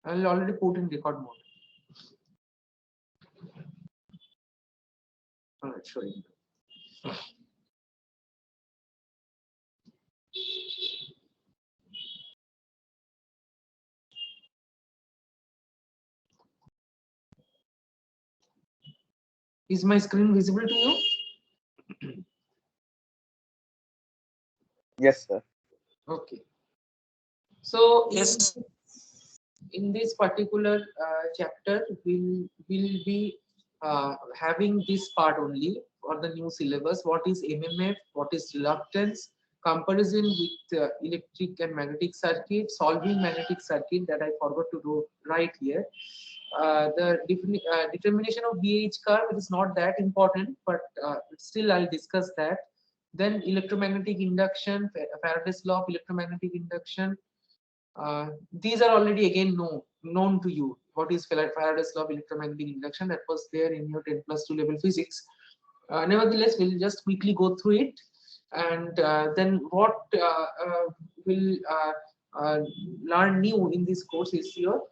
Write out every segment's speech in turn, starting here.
I'll already put in record mode. All right, showing. Is my screen visible to you? Yes, sir. Okay. So Yes. in this particular chapter, we'll be having this part only for the new syllabus. What is MMF? What is reluctance? Comparison with electric and magnetic circuit, solving magnetic circuit that I forgot to write here. The determination of BH curve is not that important, but still I'll discuss that. Then electromagnetic induction, Faraday's law of electromagnetic induction. These are already again known to you. What is Faraday's law of electromagnetic induction? That was there in your 10 plus 2 level physics. Nevertheless, we'll just quickly go through it, and then what we'll learn new in this course is your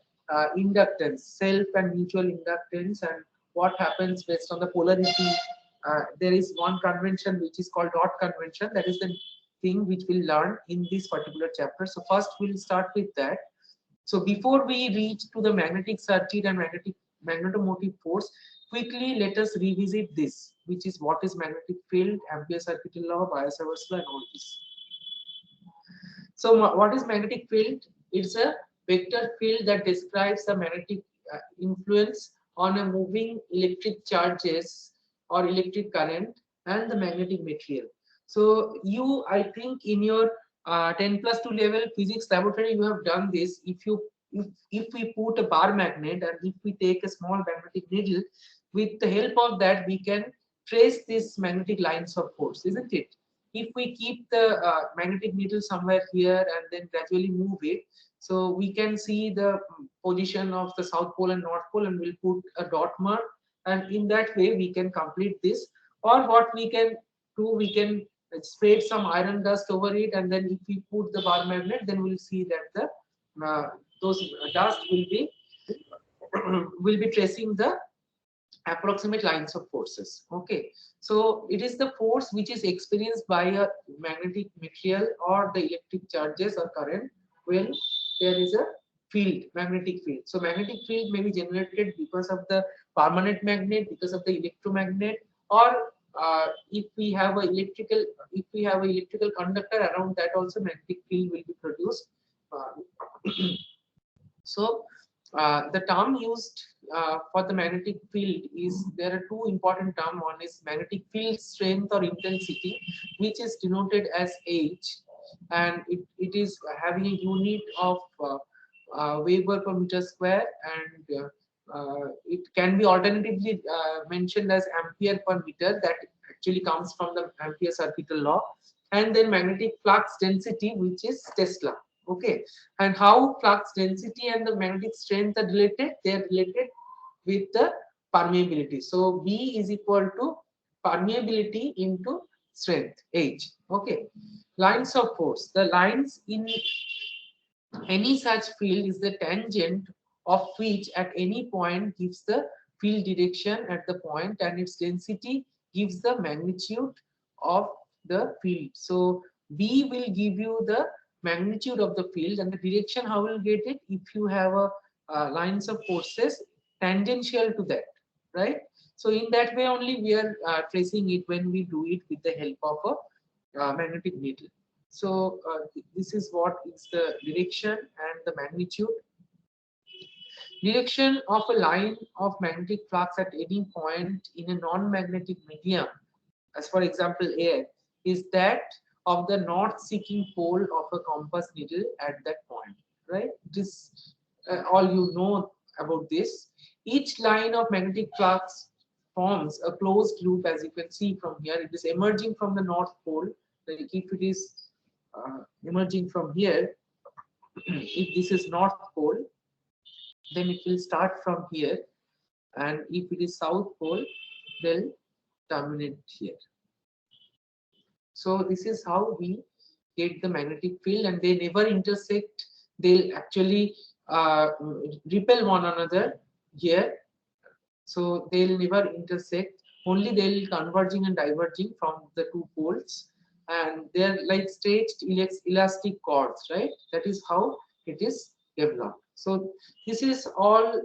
inductance, self and mutual inductance, and what happens based on the polarity. There is one convention which is called dot convention. That is the thing which we'll learn in this particular chapter. So first we'll start with that. So before we reach to the magnetic circuit and magnetomotive force, quickly let us revisit this, which is what is magnetic field, Ampere circuit law, Biot-Savart's law, and all this. So what is magnetic field? It's a vector field that describes the magnetic influence on a moving electric charges or electric current and the magnetic material. So you, I think in your 10 plus 2 level physics laboratory, you have done this. If we put a bar magnet and if we take a small magnetic needle, with the help of that, we can trace these magnetic lines of force, isn't it? If we keep the magnetic needle somewhere here and then gradually move it, so we can see the position of the south pole and north pole, and we'll put a dot mark, and in that way we can complete this. Or what we can do, we can spread some iron dust over it, and then if we put the bar magnet, then we'll see that the those dust will be will be tracing the approximate lines of forces. Okay, so it is the force which is experienced by a magnetic material or the electric charges or current when there is a field, magnetic field. So magnetic field may be generated because of the permanent magnet, because of the electromagnet, or if we have an electrical conductor around that, also magnetic field will be produced. uh, so the term used for the magnetic field is, there are two important terms. One is magnetic field strength or intensity, which is denoted as H, and it is having a unit of Weber per meter square, and it can be alternatively mentioned as ampere per meter. That actually comes from the Ampere circuit law. And then magnetic flux density, which is Tesla. Okay, and how flux density and the magnetic strength are related? They are related with the permeability. So B is equal to permeability into strength H. Okay, lines of force. The lines in any such field is the tangent of which at any point gives the field direction at the point, and its density gives the magnitude of the field. So B will give you the magnitude of the field, and the direction how will get it if you have a lines of forces tangential to that, right? So in that way only we are tracing it when we do it with the help of a magnetic needle. So this is what is the direction and the magnitude. Direction of a line of magnetic flux at any point in a non-magnetic medium, as for example air, is that of the north-seeking pole of a compass needle at that point. Right? This all you know about this. Each line of magnetic flux forms a closed loop, as you can see from here. It is emerging from the north pole. Like if it is emerging from here, if this is north pole, then it will start from here, and if it is south pole, they'll terminate here. So this is how we get the magnetic field, and they never intersect. They'll actually uh, repel one another here, so they'll never intersect. Only they'll converging and diverging from the two poles, and they're like stretched elastic cords, right? That is how it is developed. So this is all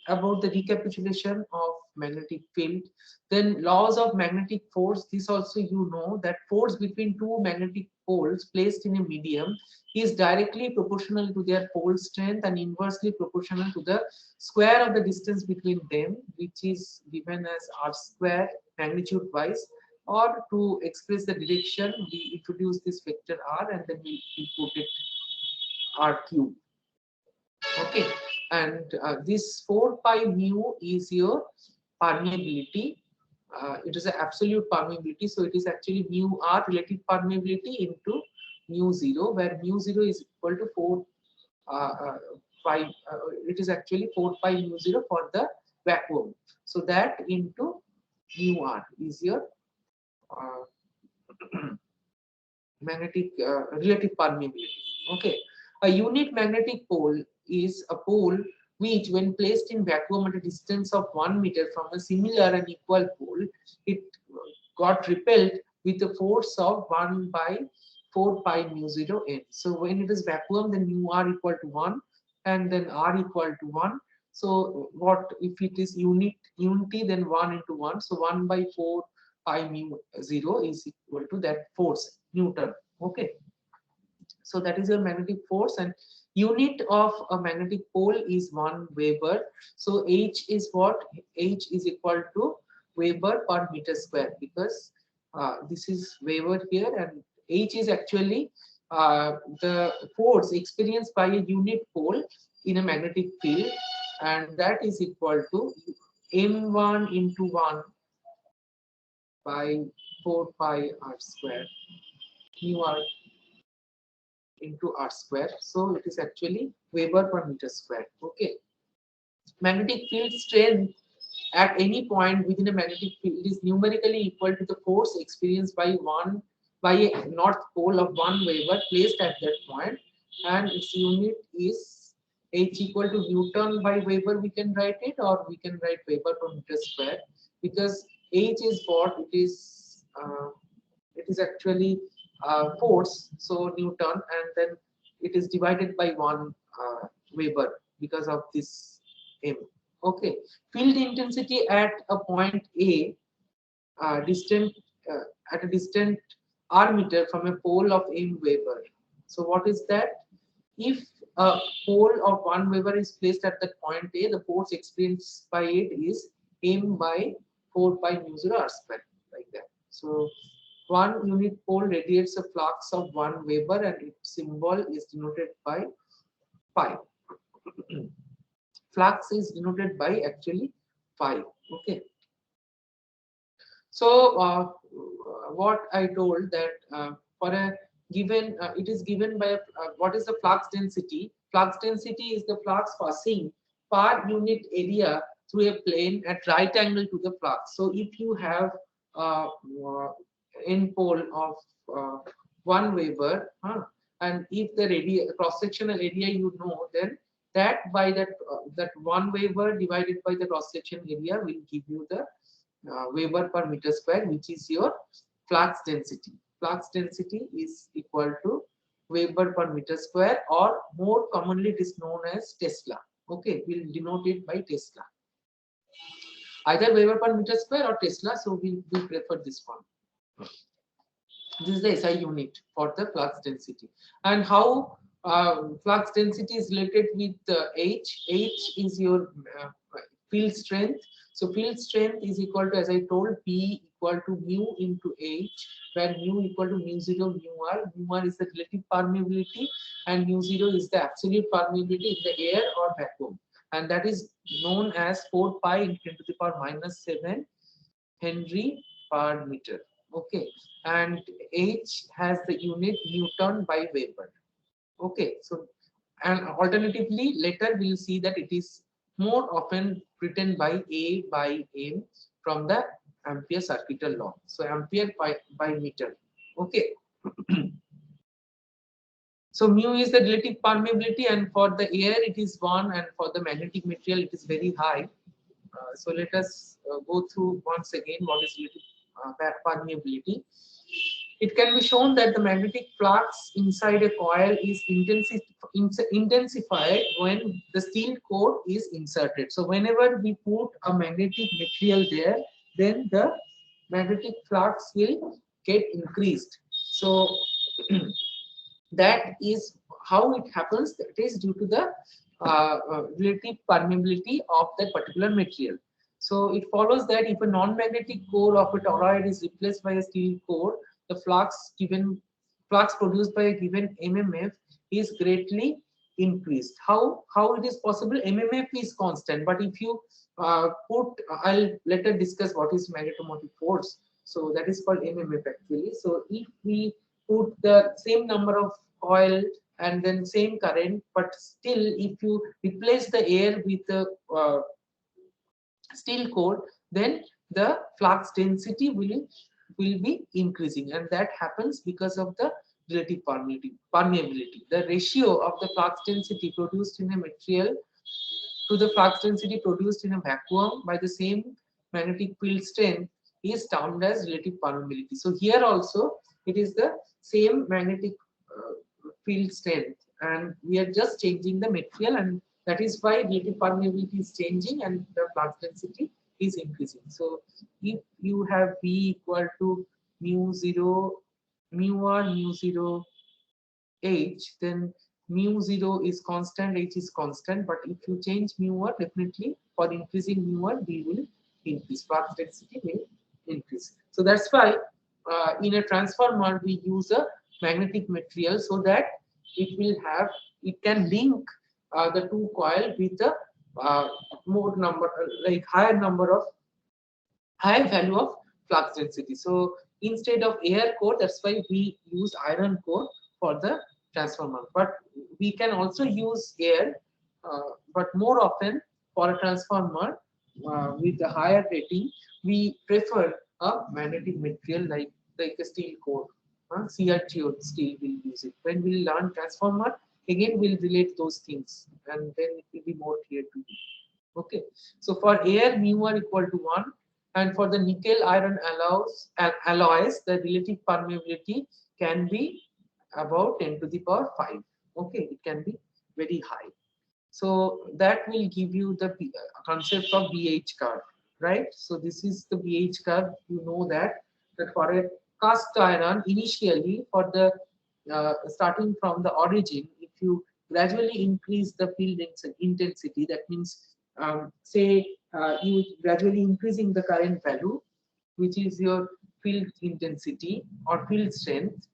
about the recapitulation of magnetic field. Then laws of magnetic force. This also you know that force between two magnetic poles placed in a medium is directly proportional to their pole strength and inversely proportional to the square of the distance between them, which is given as r square magnitude wise. Or to express the direction, we introduce this vector r and then we put it r cube. Okay, and this 4 pi mu is your permeability. It is an absolute permeability, so it is actually mu r relative permeability into mu 0, where mu 0 is equal to 4 uh, uh, pi. It is actually 4 pi mu 0 for the vacuum. So that into mu r is your uh, magnetic relative permeability. Okay, a unit magnetic pole is a pole which, when placed in vacuum at a distance of 1 meter from a similar and equal pole, it got repelled with a force of 1 by 4 pi mu 0 n. So when it is vacuum, then mu r equal to 1 and then r equal to 1. So what if it is unity, then 1 into 1. So 1 by 4 pi mu 0 is equal to that force, Newton. Okay. So that is your magnetic force, and unit of a magnetic pole is 1 Weber. So H is what? H is equal to Weber per meter square, because this is Weber here, and H is actually the force experienced by a unit pole in a magnetic field, and that is equal to m1 into 1 by 4 pi r square mu r into r square. So it is actually Weber per meter square. Okay. Magnetic field strength at any point within a magnetic field is numerically equal to the force experienced by a north pole of 1 Weber placed at that point, and its unit is H equal to Newton by Weber. We can write it, or we can write Weber per meter square, because H is what it is actually force, so Newton, and then it is divided by 1 Weber because of this m. Okay, field intensity at a point A, distant at a distant r meter from a pole of m Weber. So what is that? If a pole of 1 Weber is placed at that point A, the force experienced by it is m by 4 pi mu 0 r square, like that. So one unit pole radiates a flux of 1 Weber, and its symbol is denoted by pi. Flux is denoted by actually pi. Okay. So what I told that for a given, it is given by what is the flux density? Flux density is the flux passing per unit area through a plane at right angle to the flux. So if you have n pole of 1 Weber, and if the cross sectional area you know, then that by that 1 Weber divided by the cross section area will give you the Weber per meter square, which is your flux density. Flux density is equal to Weber per meter square, or more commonly it is known as Tesla. Okay, we'll denote it by Tesla. Either Weber per meter square or Tesla, so we prefer this one. This is the SI unit for the flux density. And how flux density is related with H. H is your field strength. So field strength is equal to, as I told, P equal to mu into H, where mu equal to mu 0 mu r. Mu r is the relative permeability, and mu 0 is the absolute permeability in the air or vacuum. And that is known as 4 pi into 10 to the power minus 7 Henry per meter. Okay, and H has the unit Newton by Weber. Okay, so and alternatively later we'll see that it is more often written by A by M from the Ampere circuital law. So Ampere by meter. Okay. So mu is the relative permeability, and for the air it is 1, and for the magnetic material it is very high. So let us go through once again what is relative permeability. It can be shown that the magnetic flux inside a coil is intensified when the steel core is inserted. So whenever we put a magnetic material there, then the magnetic flux will get increased. So that is how it happens. That is due to the relative permeability of that particular material. So it follows that if a non-magnetic core of a toroid is replaced by a steel core, the flux produced by a given MMF is greatly increased. How it is possible? MMF is constant, but if you I'll later discuss what is magnetomotive force. So that is called MMF actually. So if we put the same number of coil and then same current, but still if you replace the air with the steel core, then the flux density will be increasing, and that happens because of the relative permeability. The ratio of the flux density produced in a material to the flux density produced in a vacuum by the same magnetic field strength is termed as relative permeability. So here also it is the same magnetic field strength, and we are just changing the material, and that is why relative permeability is changing and the flux density is increasing. So if you have V equal to mu 0 mu r mu 0 h, then mu 0 is constant, h is constant, but if you change mu r, definitely for increasing mu r, V will increase, flux density will increase. So that's why in a transformer we use a magnetic material, so that it can link the two coil with a more number, like higher value of flux density. So instead of air core, that's why we use iron core for the transformer. But we can also use air, but more often for a transformer with a higher rating, we prefer a magnetic material like a steel core. CRTO steel will use it. When we learn transformer, again we'll relate those things, and then it will be more clear to you. Okay, so for air, mu r equal to 1, and for the nickel iron alloys, the relative permeability can be about 10 to the power 5. Okay, it can be very high. So that will give you the concept of BH curve, right? So this is the BH curve. You know that for a cast iron, initially for the starting from the origin, if you gradually increase the field intensity, that means say you gradually increasing the current value, which is your field intensity or field strength,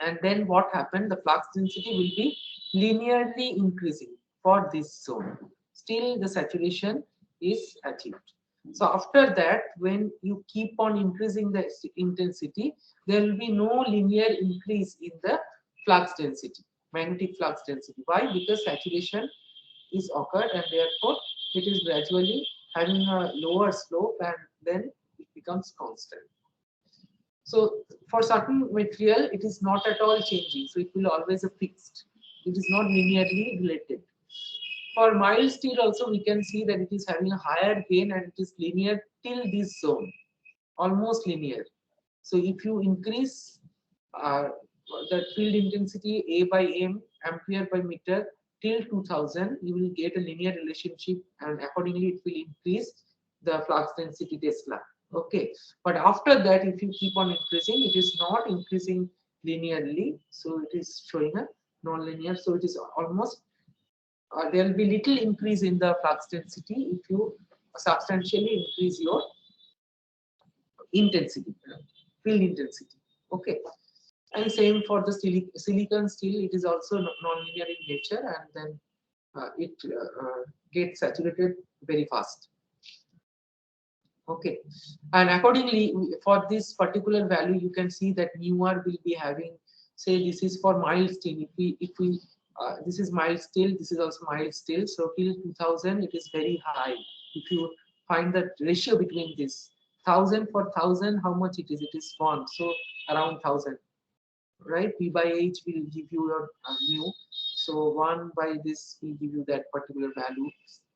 and then what happened, the flux density will be linearly increasing for this zone. Still the saturation is achieved. So after that, when you keep on increasing the intensity, there will be no linear increase in the flux density, magnetic flux density. Why? Because saturation is occurred, and therefore it is gradually having a lower slope, and then it becomes constant. So for certain material, it is not at all changing. So it will always be fixed. It is not linearly related. For mild steel also, we can see that it is having a higher gain, and it is linear till this zone, almost linear. So if you increase uh, the field intensity A by M, ampere by meter, till 2000, you will get a linear relationship, and accordingly it will increase the flux density Tesla. Okay, but after that, if you keep on increasing, it is not increasing linearly, so it is showing a non-linear. So it is almost there will be little increase in the flux density if you substantially increase your intensity, field intensity. Okay, and same for the silicon steel, it is also non-linear in nature, and then it gets saturated very fast. Okay, and accordingly for this particular value, you can see that mu r will be having, say this is for mild steel. If we this is mild steel, this is also mild steel. So till 2000, it is very high. If you find the ratio between this 1000 for 1000, how much it is? It is 1. So around 1000. right? P by H will give you your mu. So 1 by this will give you that particular value.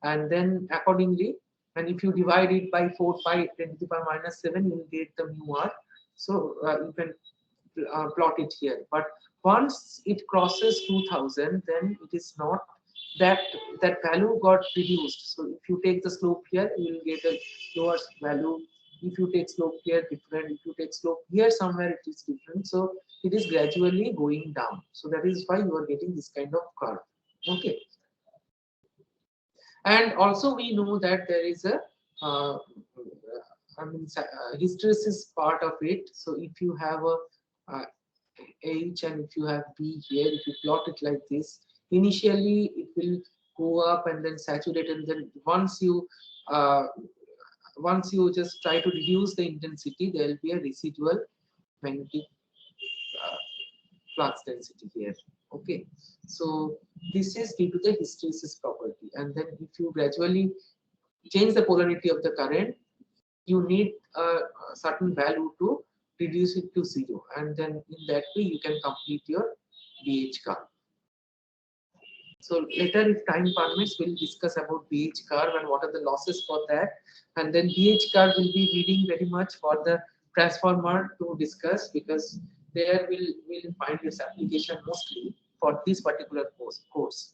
And then accordingly, and if you divide it by 4 pi 10 to the power minus 7, you will get the mu r. So you can plot it here. But once it crosses 2000, then it is not that that value got reduced. So if you take the slope here, you will get a lower value. If you take slope here, different. If you take slope here, somewhere it is different. So it is gradually going down. So that is why you are getting this kind of curve. Okay. And also we know that there is a hysteresis part of it. So if you have a uh, H and if you have B here, if you plot it like this, initially it will go up and then saturate, and then uh, once you just try to reduce the intensity, there will be a residual magnetic uh, flux density here. Okay, so this is due to the hysteresis property, and then if you gradually change the polarity of the current, you need a certain value to reduce it to zero, and then in that way you can complete your BH curve. So later, if time permits, we'll discuss about BH curve and what are the losses for that, and then BH curve will be reading very much for the transformer to discuss, because there will find its application mostly for this particular course.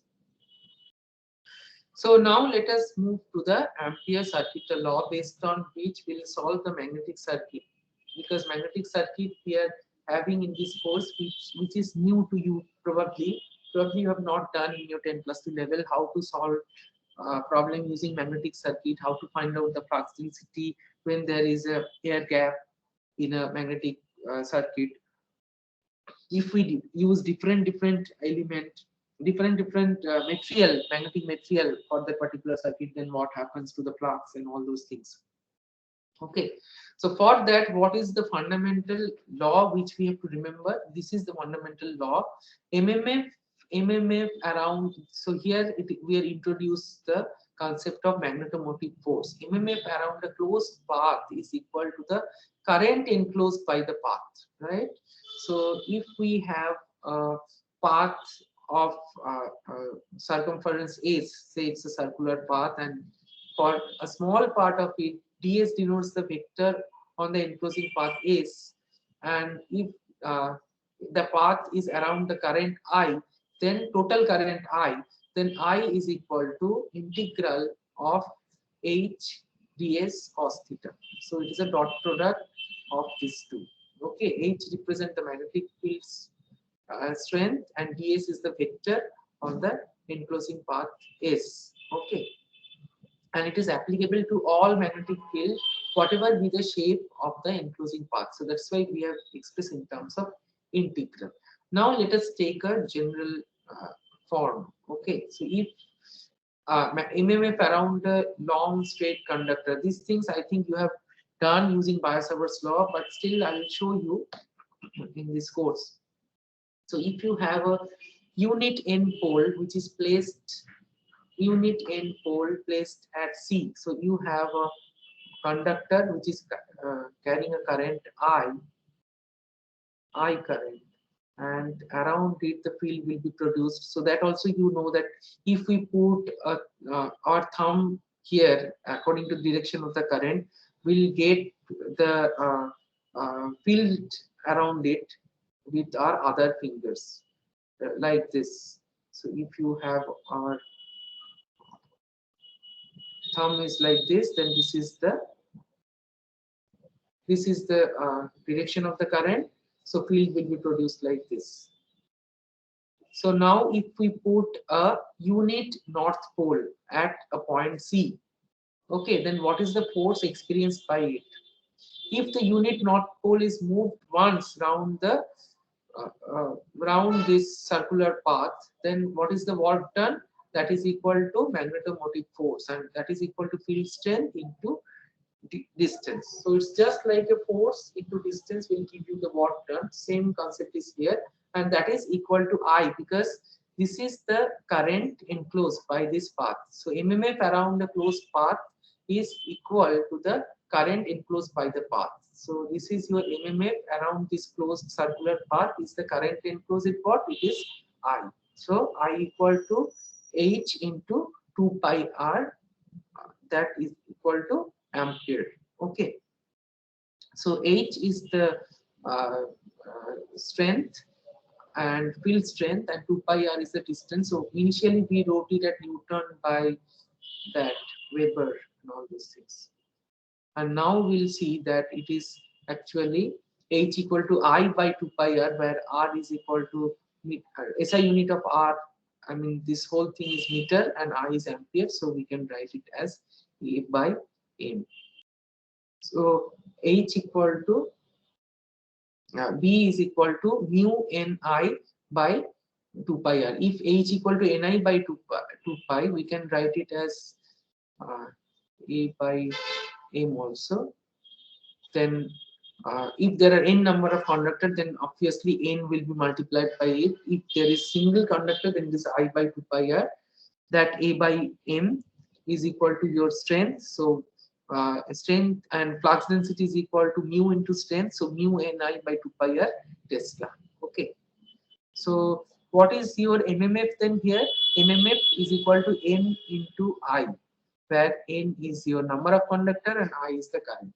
So now let us move to the Ampere circuit, the law based on which we'll solve the magnetic circuit. Because magnetic circuit we are having in this course, which is new to you probably. Probably you have not done in your 10 plus 2 level how to solve problem using magnetic circuit, how to find out the flux density when there is a air gap in a magnetic circuit. If we use different element, different material, magnetic material for that particular circuit, then what happens to the flux and all those things. Okay, so for that, what is the fundamental law which we have to remember? This is the fundamental law. mmf around, so here we are introduced the concept of magnetomotive force. mmf around a closed path is equal to the current enclosed by the path, right? So if we have a path of circumference s, say it's a circular path, and for a small part of it, ds denotes the vector on the enclosing path s, and if uh, the path is around the current I, then total current I, then I is equal to integral of h ds cos theta. So it is a dot product of these two. Okay, h represent the magnetic field's strength, and ds is the vector on the enclosing path s. Okay, and it is applicable to all magnetic field, whatever be the shape of the enclosing path. So that's why we have expressed in terms of integral. Now let us take a general form. Okay, so if mmf around a long straight conductor, these things I think you have done using Biot-Savart's law, but still I will show you in this course. So if you have a unit n pole which is placed at C. So you have a conductor which is carrying a current I current, and around it the field will be produced. So that also you know that if we put our thumb here according to the direction of the current, we'll get the field around it with our other fingers like this. So if you have our thumb is like this, then this is the direction of the current. So field will be produced like this. So now if we put a unit north pole at a point C, okay, then what is the force experienced by it? If the unit north pole is moved once round this circular path, then what is the work done? That is equal to magnetomotive force, and that is equal to field strength into distance. So it's just like a force into distance will give you the work done. Same concept is here, and that is equal to I, because this is the current enclosed by this path. So mmf around the closed path is equal to the current enclosed by the path. So this is your MMF around this closed circular path is the current enclosed what? It is I. So I equal to H into 2 pi R, that is equal to ampere. Okay. So H is the strength and field strength, and 2 pi R is the distance. So initially we wrote it at Newton by that Weber and all these things. And now we'll see that it is actually H equal to I by 2 pi R, where R is equal to SI unit of R. I mean, this whole thing is meter and I is ampere, so we can write it as A by M. So H equal to B is equal to mu Ni by 2 pi R. If H equal to Ni by 2 pi, we can write it as A by M also. Then if there are n number of conductor, then obviously n will be multiplied by 8. If there is single conductor, then this I by 2 pi R, that A by M is equal to your strength. So strength and flux density is equal to mu into strength. So mu Ni by 2 pi R Tesla. Okay. So what is your MMF then here? MMF is equal to N into I, where N is your number of conductor and I is the current.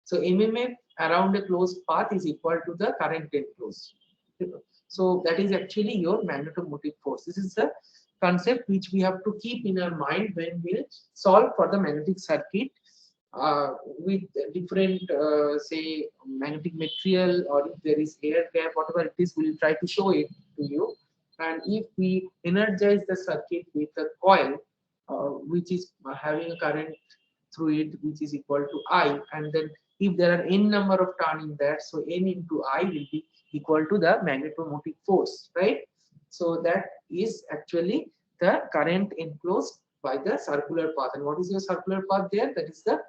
So MMF around a closed path is equal to the current enclosed. So that is actually your magnetomotive force. This is the concept which we have to keep in our mind when we solve for the magnetic circuit with different, say, magnetic material, or if there is air gap, whatever it is, we'll try to show it to you. And if we energize the circuit with a coil, which is having a current through it, which is equal to I, and then if there are n number of turn in that, so n into I will be equal to the magnetomotive force, right? So that is actually the current enclosed by the circular path. And what is your circular path there? That is the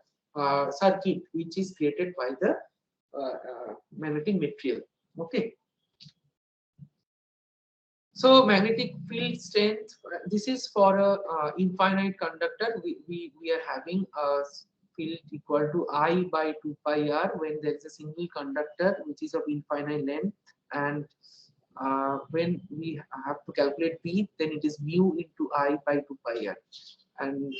circuit which is created by the magnetic material. Okay. So magnetic field strength, this is for a infinite conductor. We are having a field equal to I by 2 pi R when there is a single conductor which is of infinite length, and when we have to calculate B, then it is mu into I by 2 pi R. And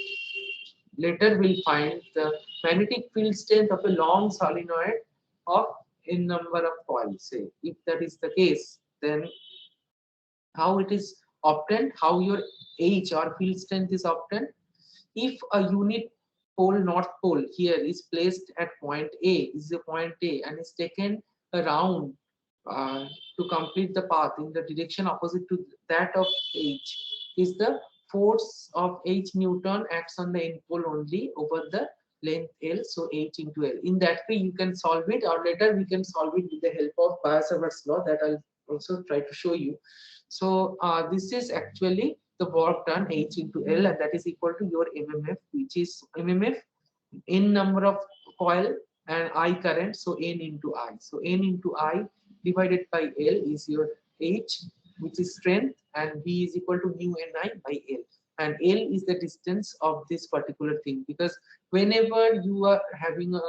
later we'll find the magnetic field strength of a long solenoid of n number of coils. Say, if that is the case, then how it is obtained, how your H or field strength is obtained. If a unit pole, north pole here is placed at point A, is a point A, and is taken around to complete the path in the direction opposite to that of H, is the force of H Newton acts on the end pole only over the length L, so H into L. In that way you can solve it, or later we can solve it with the help of Biot-Savart's law that I'll also try to show you. So this is actually the work done H into L, and that is equal to your MMF, which is MMF n number of coil and I current, so n into I. So n into I divided by L is your H, which is strength, and B is equal to mu Ni by L. And L is the distance of this particular thing, because whenever you are having a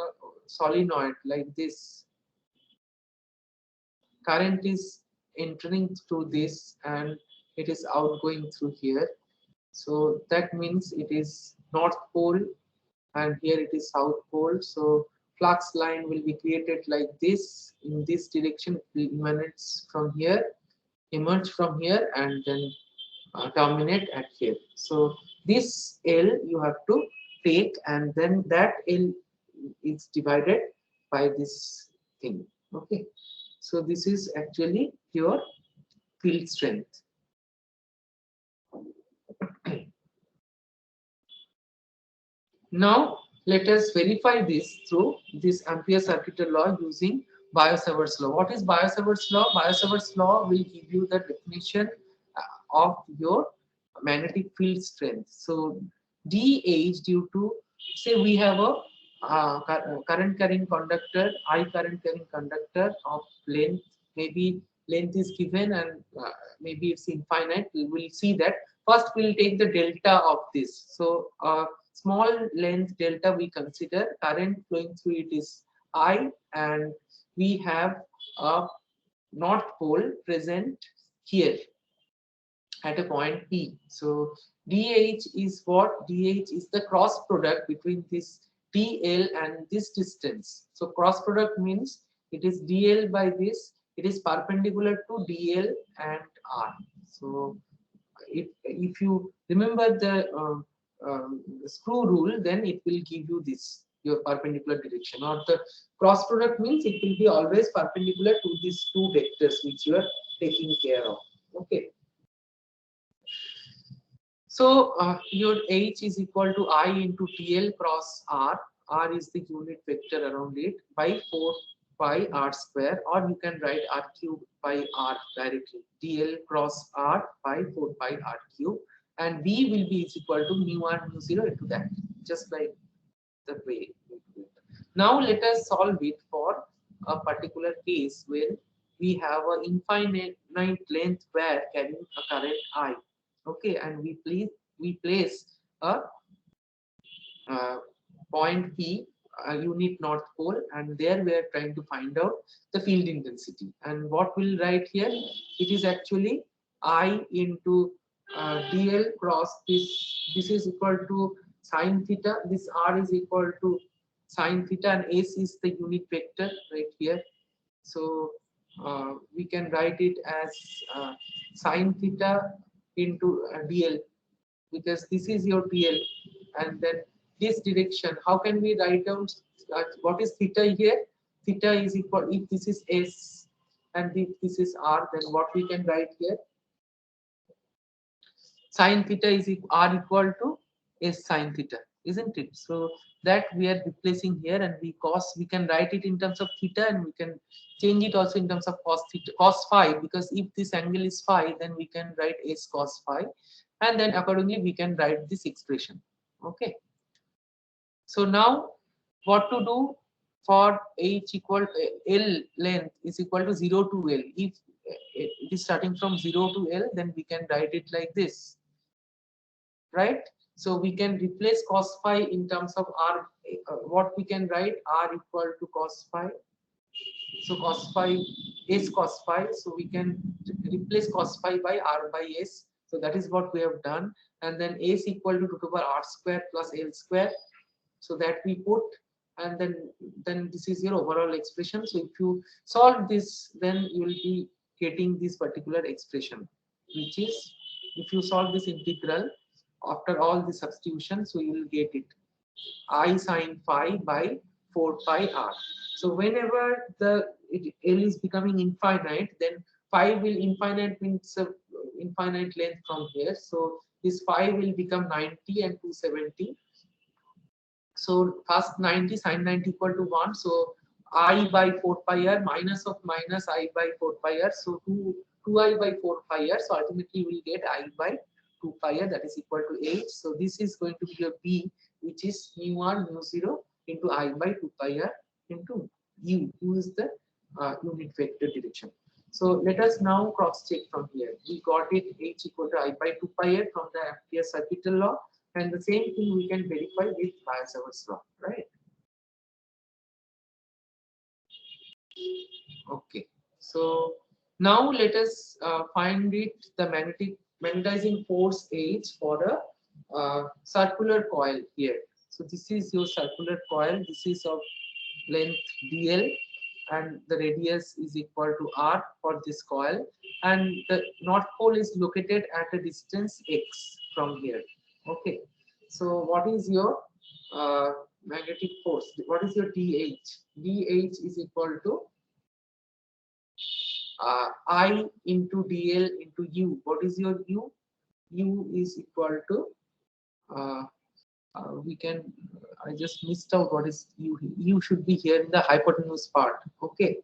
solenoid like this, current is entering through this and it is outgoing through here. So that means it is north pole and here it is south pole. So flux line will be created like this. In this direction it will emanates from here, emerge from here, and then terminate at here. So this L you have to take, and then that L is divided by this thing. Okay. So this is actually your field strength. Now let us verify this through this Ampere circuital law using Biot-Savart's law. What is Biot-Savart's law? Biot-Savart's law will give you the definition of your magnetic field strength. So dH, due to, say we have a current carrying conductor, I current carrying conductor of length, maybe length is given and maybe it's infinite. We will see that. First we'll take the delta of this. So small length delta we consider, current flowing through it is I, and we have a north pole present here at a point P. So DH is what? DH is the cross product between this DL and this distance. So cross product means it is DL by this, it is perpendicular to DL and R. So if you remember the screw rule, then it will give you this, your perpendicular direction, or the cross product means it will be always perpendicular to these two vectors which you are taking care of. Okay. So your H is equal to I into TL cross R. R is the unit vector around it by 4 pi R square, or you can write R cube by R directly. TL cross R by 4 pi R cube, and V will be is equal to mu 1 mu 0 into that, just like the way we do it. Now let us solve it for a particular case where we have an infinite length wire carrying a current I. Okay, and we place a point P, a unit north pole, and there we are trying to find out the field intensity. And what we'll write here, it is actually I into dl cross this is equal to sine theta, this r is equal to sine theta, and s is the unit vector right here. So we can write it as sine theta into dl, because this is your dl, and then this direction, how can we write down what is theta here? Theta is equal, if this is s and if this is r, then what we can write here, sine theta is r equal to s sine theta, isn't it? So that we are replacing here, and we can write it in terms of theta, and we can change it also in terms of cos theta, cos phi, because if this angle is phi, then we can write s cos phi, and then accordingly we can write this expression. Okay. So now what to do for h equal l length is equal to 0 to l. If it is starting from 0 to l, then we can write it like this, right? So we can replace cos phi in terms of r. What we can write, r equal to cos phi. So cos phi is cos phi. So we can replace cos phi by r by s. So that is what we have done. And then s equal to 2 to the power r square plus l square. So that we put, and then this is your overall expression. So if you solve this, then you will be getting this particular expression, which is, if you solve this integral after all the substitution, so you will get it I sine phi by 4 pi r. So whenever L is becoming infinite, then phi will infinite means infinite length from here. So this phi will become 90 and 270. So first 90 sine 90 equal to 1. So I by 4 pi r minus of minus I by 4 pi r. So 2I by 4 pi r. So ultimately we get I by 2 pi r, that is equal to H. So this is going to be your B, which is mu 1 mu 0 into I by 2 pi r into U. U is the unit vector direction. So let us now cross check from here. We got it H equal to I by 2 pi r from the Ampere's circuital law. And the same thing we can verify with Weier's law, right? Okay. So now let us find it the magnetizing force H for a circular coil here. So this is your circular coil. This is of length dl, and the radius is equal to r for this coil, and the north pole is located at a distance x from here. Okay. So what is your magnetic force? What is your dh? Dh is equal to I into dl into u. What is your u? U is equal to uh, we can. I just missed out what is u. U should be here in the hypotenuse part. Okay.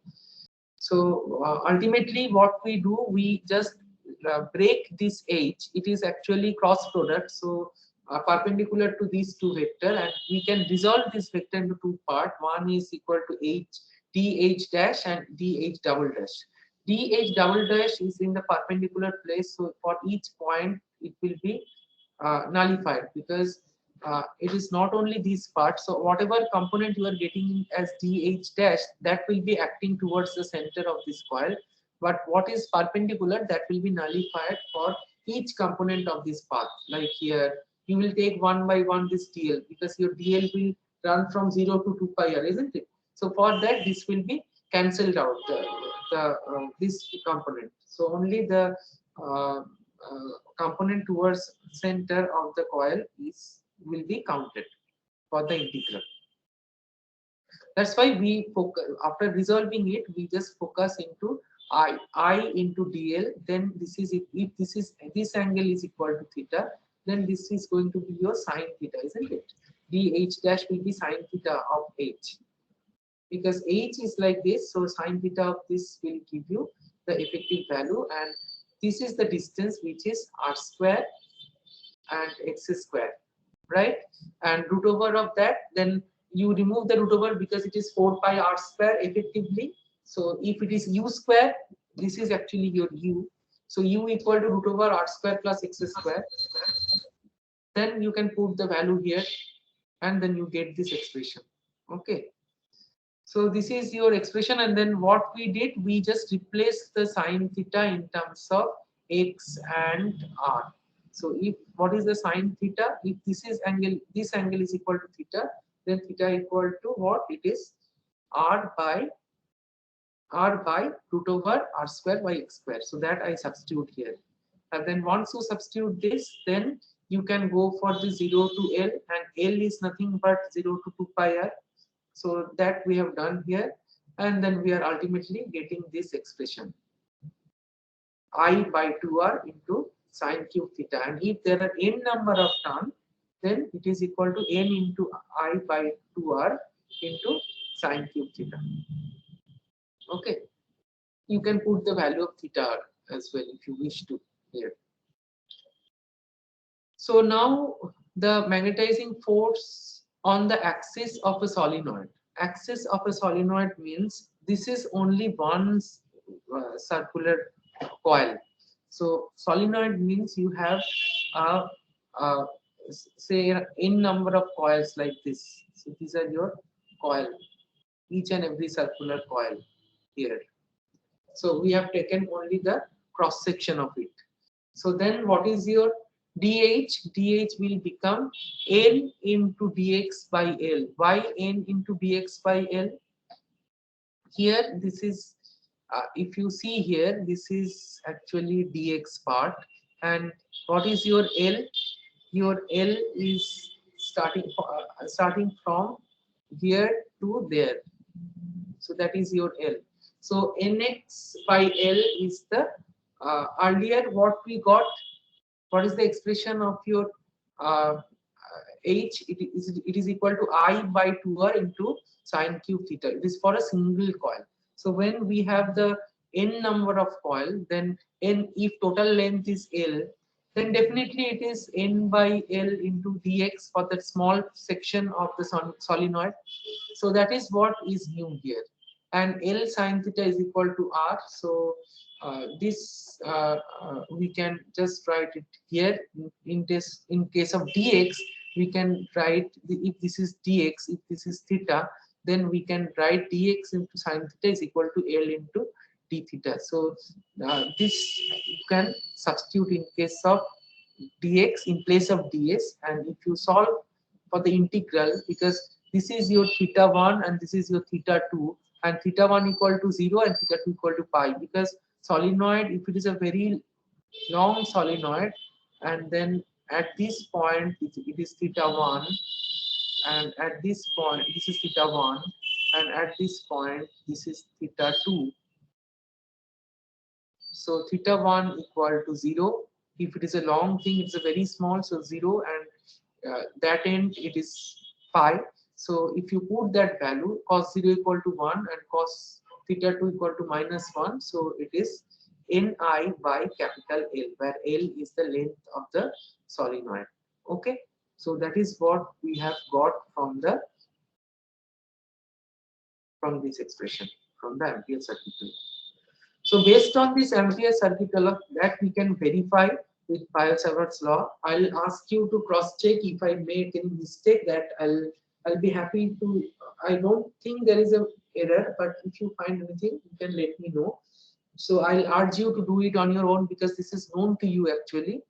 So ultimately, what we do, we just break this h. It is actually cross product, so perpendicular to these two vector, and we can resolve this vector into two part. One is equal to h dh dash and dh double dash. Dh double dash is in the perpendicular place, so for each point it will be nullified, because it is not only these parts. So whatever component you are getting as dh dash, that will be acting towards the center of this coil. But what is perpendicular, that will be nullified for each component of this path. Like here, you will take one by one this dl, because your dl will run from 0 to 2 pi r, isn't it? So for that, this will be cancelled out, this component. So only the component towards center of the coil is will be counted for the integral. That's why we focus, after resolving it, we just focus into I into dl. Then this is, if this is, this angle is equal to theta, then this is going to be your sine theta, isn't it? Dh dash will be sine theta of h, because h is like this, so sine theta of this will give you the effective value, and this is the distance, which is r square and x square, right? And root over of that, then you remove the root over, because it is 4 pi r square effectively. So if it is u square, this is actually your u. So u equal to root over r square plus x square. Then you can put the value here, and then you get this expression. Okay. So this is your expression, and then what we did, we just replaced the sine theta in terms of x and r. So if what is the sine theta? If this is angle, this angle is equal to theta, then theta equal to what? It is r by root over r square by x square. So that I substitute here. And then once you substitute this, then you can go for the 0 to L, and L is nothing but 0 to 2 pi r. So that we have done here, and then we are ultimately getting this expression, I by 2r into sine cube theta. And if there are n number of terms, then it is equal to n into I by 2r into sine cube theta. Okay, you can put the value of theta as well if you wish to here. So now the magnetizing force on the axis of a solenoid. Axis of a solenoid means this is only one circular coil. So solenoid means you have a, a say n number of coils like this. So these are your coil, each and every circular coil here. So we have taken only the cross section of it. So then what is your dh? Dh will become n into dx by L. Why n into dx by L? Here this is, if you see here, this is actually dx part. And what is your L? Your L is starting from here to there. So that is your L. So nx by L is the, earlier what we got. What is the expression of your h? It is equal to I by 2r into sine cube theta. It is for a single coil. So when we have the n number of coil, then n, if total length is L, then definitely it is n by L into dx for that small section of the solenoid. So that is what is new here. And L sine theta is equal to R. So this we can just write it here. In case of dx, we can write if this is dx, if this is theta, then we can write dx into sine theta is equal to L into d theta. So this you can substitute in case of dx in place of ds, and if you solve for the integral, because this is your theta 1 and this is your theta 2, and theta 1 equal to 0 and theta 2 equal to pi, because solenoid, if it is a very long solenoid, and then at this point it is theta 1, and at this point this is theta 1, and at this point this is theta 2. So theta 1 equal to 0. If it is a long thing, it's a very small, so 0, and that end it is pi. So if you put that value, cos 0 equal to 1 and cos theta 2 equal to -1, so it is Ni by capital L, where L is the length of the solenoid. Okay, so that is what we have got from this expression, from the Ampere circuit law. So based on this Ampere circuit law, that we can verify with Biot-Savart's law. I'll ask you to cross-check if I make any mistake. That I'll be happy to. I don't think there is a error, but if you find anything, you can let me know. So I'll urge you to do it on your own because this is known to you actually,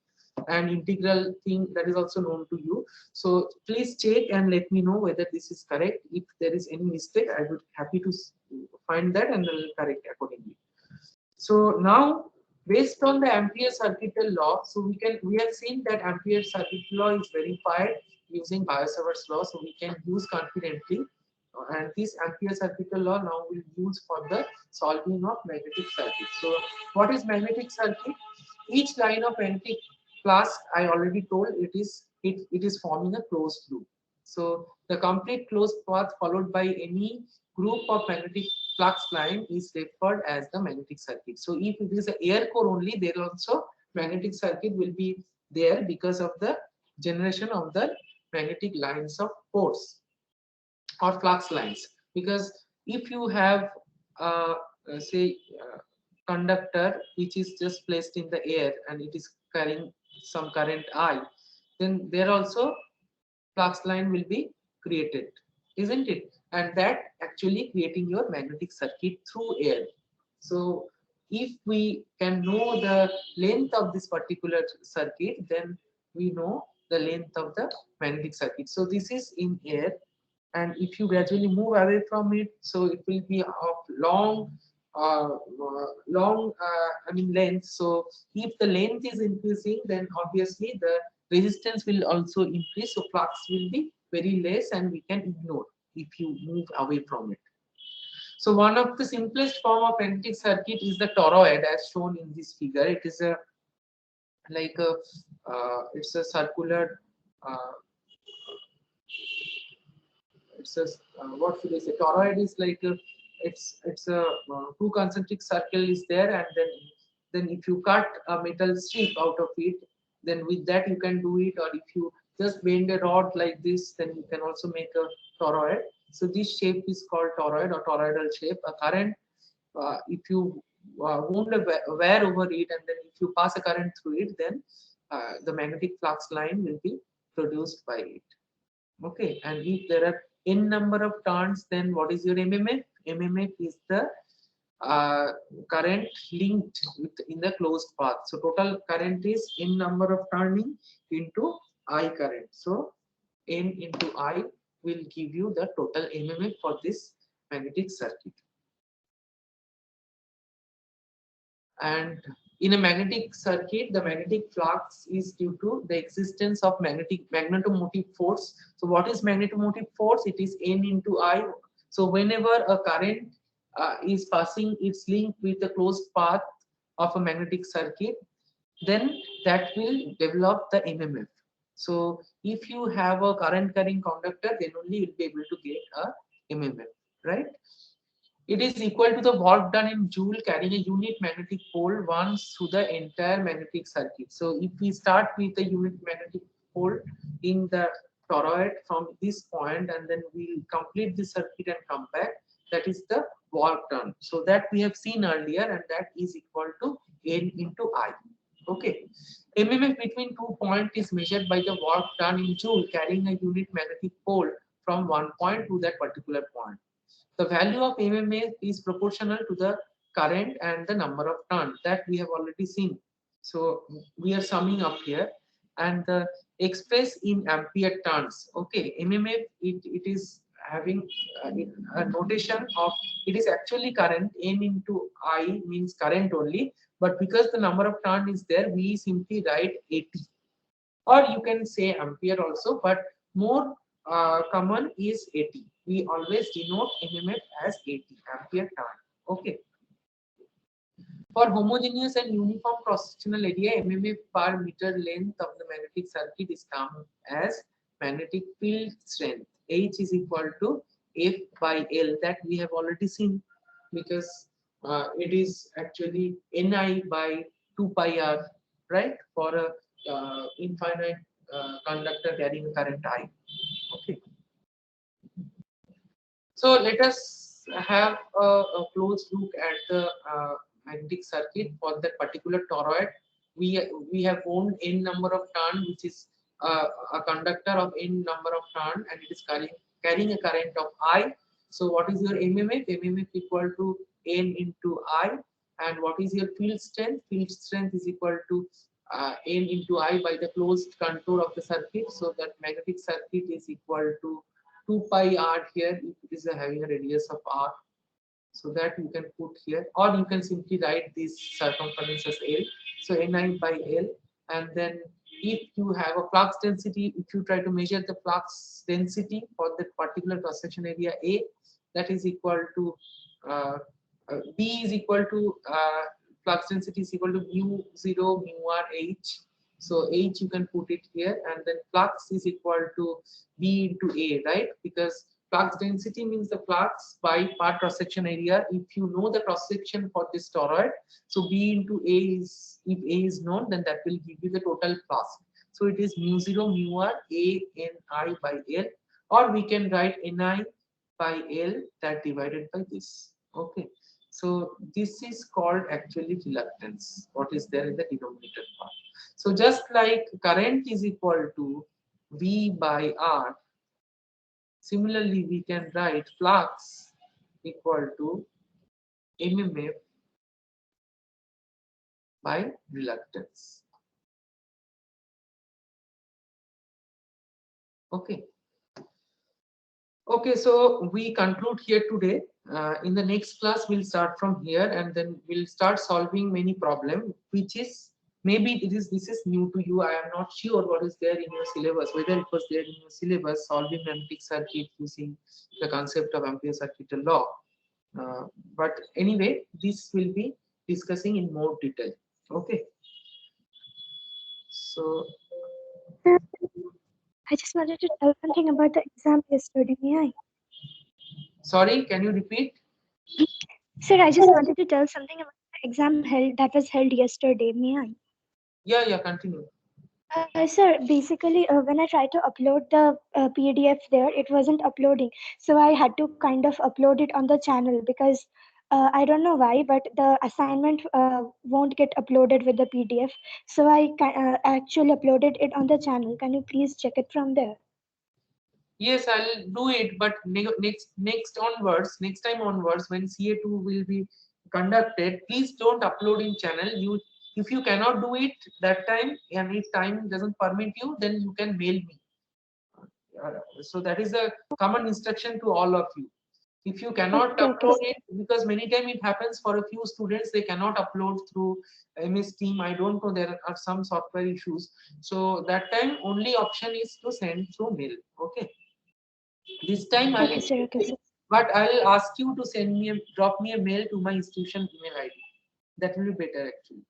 an integral thing that is also known to you. So please check and let me know whether this is correct. If there is any mistake, I would happy to find that and I'll correct accordingly. So now, based on the Ampere circuital law, so we have seen that Ampere circuit law is verified using Biot-Savart's law, so we can use confidently. And this Ampere circuital law now we'll use for the solving of magnetic circuit. So what is magnetic circuit? Each line of magnetic flux, I already told it is forming a closed loop. So the complete closed path followed by any group of magnetic flux line is referred as the magnetic circuit. So if it is an air core only, there also magnetic circuit will be there because of the generation of the magnetic lines of pores or flux lines. Because if you have say conductor which is just placed in the air and it is carrying some current I, then there also flux line will be created, isn't it? And that actually creating your magnetic circuit through air. So if we can know the length of this particular circuit, then we know the length of the magnetic circuit. So this is in air, and if you gradually move away from it, so it will be of I mean length. So if the length is increasing, then obviously the resistance will also increase, so flux will be very less and we can ignore if you move away from it. So one of the simplest form of magnetic circuit is the toroid as shown in this figure. It is a like a it's a circular uh, it's a what should I say, toroid is like a, it's a two concentric circle is there, and then if you cut a metal strip out of it, then with that you can do it, or if you just bend a rod like this, then you can also make a toroid. So this shape is called toroid or toroidal shape. A current, if you wound a wire over it and then if you pass a current through it, then the magnetic flux line will be produced by it. Okay, and if there are n number of turns, then what is your mmf? Mmf is the current linked with in the closed path. So total current is n number of turning into I current. So n into I will give you the total mmf for this magnetic circuit. And in a magnetic circuit, the magnetic flux is due to the existence of magnetomotive force. So what is magnetomotive force? It is N into I. So whenever a current is passing its link with the closed path of a magnetic circuit, then that will develop the MMF. So if you have a current carrying conductor, then only you'll be able to get a MMF, right? It is equal to the work done in Joule carrying a unit magnetic pole once through the entire magnetic circuit. So if we start with the unit magnetic pole in the toroid from this point and then we'll complete the circuit and come back, that is the work done. So that we have seen earlier, and that is equal to N into I. Okay. MMF between 2 points is measured by the work done in Joule carrying a unit magnetic pole from one point to that particular point. The value of MMA is proportional to the current and the number of turns that we have already seen. So we are summing up here, and the express in ampere turns. Okay, MMA it is having a notation of, it is actually current. N into I means current only, but because the number of turn is there, we simply write 80, or you can say ampere also, but more common is 80. We always denote mmf as 80 ampere turn. Okay. For homogeneous and uniform cross-sectional area, mmf per meter length of the magnetic circuit is termed as magnetic field strength. H is equal to F by L, that we have already seen, because it is actually Ni by 2 pi r, right? For a infinite conductor carrying a current I. Okay. So let us have a close look at the magnetic circuit for that particular toroid. we have owned n number of turn, which is a conductor of n number of turn, and it is carrying a current of I. So what is your mmf? Mmf equal to n into I. And what is your field strength? Field strength is equal to n into I by the closed contour of the circuit. So that magnetic circuit is equal to 2 pi r here if it is having a radius of r. So that you can put here, or you can simply write this circumference as L. So Ni by L. And then if you have a flux density, if you try to measure the flux density for the particular cross section area A, that is equal to B is equal to flux density is equal to mu 0 mu r H. So H you can put it here, and then flux is equal to B into A, right? Because flux density means the flux by part cross section area. If you know the cross section for this toroid, so B into A is, if A is known, then that will give you the total flux. So it is mu 0 mu r A N I by L, or we can write Ni by L that divided by this. Okay. So this is called actually reluctance, what is there in the denominator part. So just like current is equal to V by R, similarly we can write flux equal to mmf by reluctance. Okay. Okay, so we conclude here today. In the next class, we'll start from here, and then we'll start solving many problems, which is maybe this is new to you. I am not sure what is there in your syllabus, whether it was there in your syllabus, solving magnetic circuit using the concept of Ampere circuit law. But anyway, this will be discussing in more detail. Okay. So, Sir, I just wanted to tell something about the exam yesterday. May I? sorry, can you repeat? Sir, I just wanted to tell something about the exam held that was held yesterday. May I? Yeah, continue. Sir, basically, when I tried to upload the PDF there, it wasn't uploading. So I had to kind of upload it on the channel because I don't know why, but the assignment won't get uploaded with the PDF. So actually uploaded it on the channel. Can you please check it from there? Yes, I'll do it, but next time onwards, when CA2 will be conducted, please don't upload in channel. If you cannot do it that time, and if time doesn't permit you, then you can mail me. So that is a common instruction to all of you. If you cannot Okay, okay, upload sir. it, because many times it happens for a few students, they cannot upload through MS Team. I don't know, there are some software issues. So that time only option is to send through mail. Okay. This time I'll Okay, sir. Okay, explain sir. it, but I'll ask you to drop me a mail to my institution email ID. That will be better actually.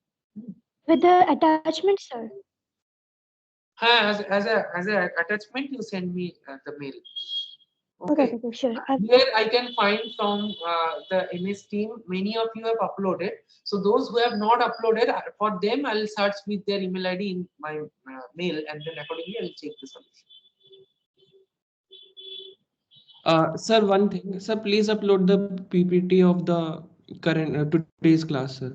With the attachment, sir. As a attachment, you send me the mail. Okay, Okay. okay, okay, sure. Here I can find from the MS team, many of you have uploaded. So those who have not uploaded, for them I'll search with their email ID in my mail, and then accordingly I'll check the solution. Sir, one thing, sir, please upload the PPT of the current today's class, sir.